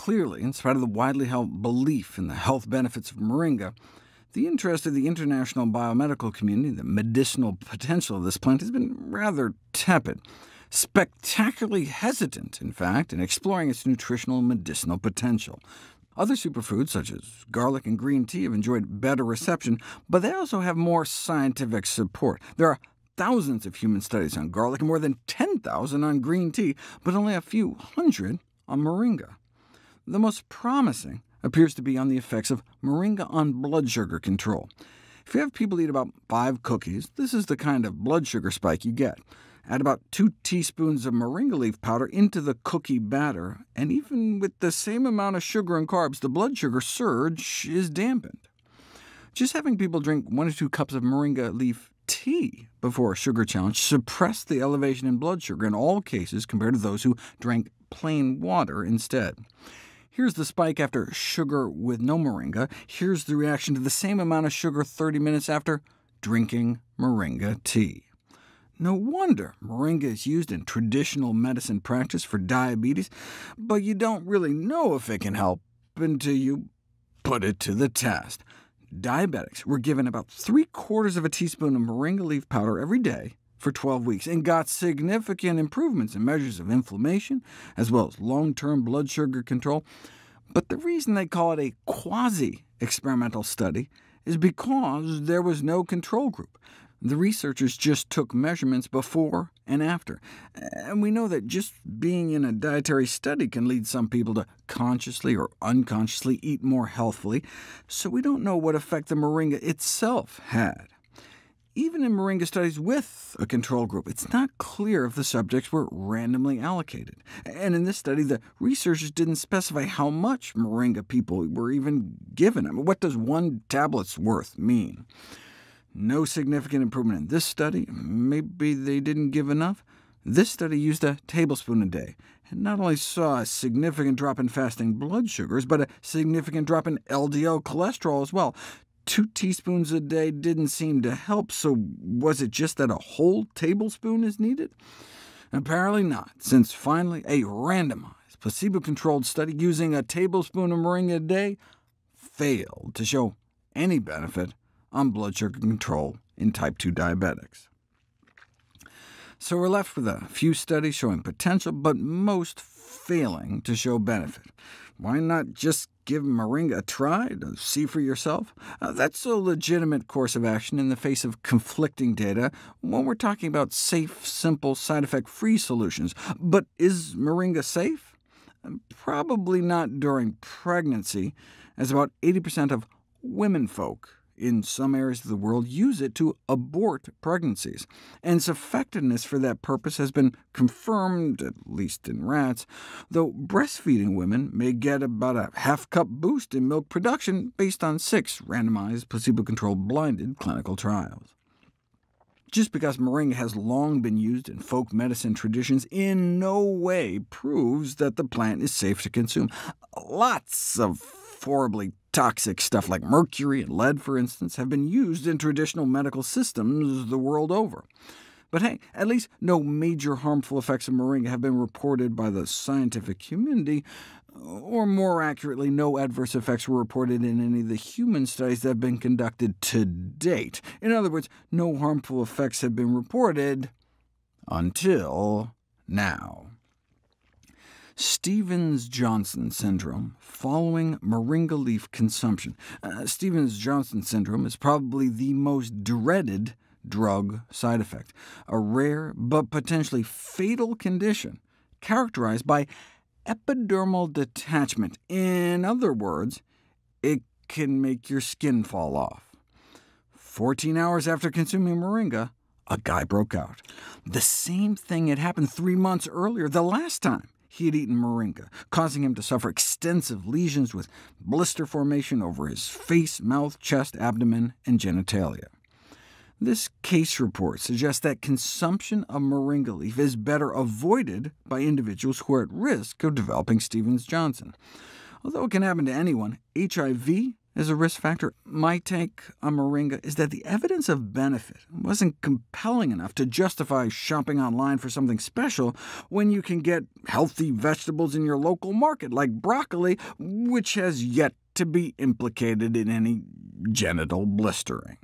Clearly, in spite of the widely held belief in the health benefits of moringa, the interest of the international biomedical community in the medicinal potential of this plant has been rather tepid, spectacularly hesitant, in fact, in exploring its nutritional and medicinal potential. Other superfoods, such as garlic and green tea, have enjoyed better reception, but they also have more scientific support. There are thousands of human studies on garlic and more than 10,000 on green tea, but only a few hundred on moringa. The most promising appears to be on the effects of moringa on blood sugar control. If you have people eat about 5 cookies, this is the kind of blood sugar spike you get. Add about 2 teaspoons of moringa leaf powder into the cookie batter, and even with the same amount of sugar and carbs, the blood sugar surge is dampened. Just having people drink 1 or 2 cups of moringa leaf tea before a sugar challenge suppressed the elevation in blood sugar in all cases compared to those who drank plain water instead. Here's the spike after sugar with no moringa. Here's the reaction to the same amount of sugar 30 minutes after drinking moringa tea. No wonder moringa is used in traditional medicine practice for diabetes, but you don't really know if it can help until you put it to the test. Diabetics were given about 3/4 of a teaspoon of moringa leaf powder every day for 12 weeks, and got significant improvements in measures of inflammation, as well as long-term blood sugar control. But the reason they call it a quasi-experimental study is because there was no control group. The researchers just took measurements before and after, and we know that just being in a dietary study can lead some people to consciously or unconsciously eat more healthfully, so we don't know what effect the moringa itself had. Even in moringa studies with a control group, it's not clear if the subjects were randomly allocated. And in this study, the researchers didn't specify how much moringa people were even given. I mean, what does 1 tablet's worth mean? No significant improvement in this study. Maybe they didn't give enough. This study used a tablespoon a day, and not only saw a significant drop in fasting blood sugars, but a significant drop in LDL cholesterol as well. 2 teaspoons a day didn't seem to help, so was it just that a whole tablespoon is needed? Apparently not, since finally a randomized, placebo-controlled study using a tablespoon of moringa a day failed to show any benefit on blood sugar control in type 2 diabetics. So we're left with a few studies showing potential, but most failing to show benefit. Why not just give moringa a try to see for yourself? That's a legitimate course of action in the face of conflicting data when we're talking about safe, simple, side effect-free solutions. But is moringa safe? Probably not during pregnancy, as about 80% of womenfolk in some areas of the world use it to abort pregnancies, and its effectiveness for that purpose has been confirmed, at least in rats, though breastfeeding women may get about a half-cup boost in milk production based on 6 randomized, placebo-controlled, blinded clinical trials. Just because moringa has long been used in folk medicine traditions in no way proves that the plant is safe to consume. Lots of horribly toxic stuff like mercury and lead, for instance, have been used in traditional medical systems the world over. But hey, at least no major harmful effects of moringa have been reported by the scientific community, or more accurately, no adverse effects were reported in any of the human studies that have been conducted to date. In other words, no harmful effects have been reported until now. Stevens-Johnson syndrome following moringa leaf consumption. Stevens-Johnson syndrome is probably the most dreaded drug side effect, a rare but potentially fatal condition characterized by epidermal detachment. In other words, it can make your skin fall off. 14 hours after consuming moringa, a guy broke out. The same thing had happened 3 months earlier, the last time he had eaten moringa, causing him to suffer extensive lesions with blister formation over his face, mouth, chest, abdomen, and genitalia. This case report suggests that consumption of moringa leaf is better avoided by individuals who are at risk of developing Stevens-Johnson. Although it can happen to anyone, HIV as a risk factor. My take on moringa is that the evidence of benefit wasn't compelling enough to justify shopping online for something special when you can get healthy vegetables in your local market, like broccoli, which has yet to be implicated in any genital blistering.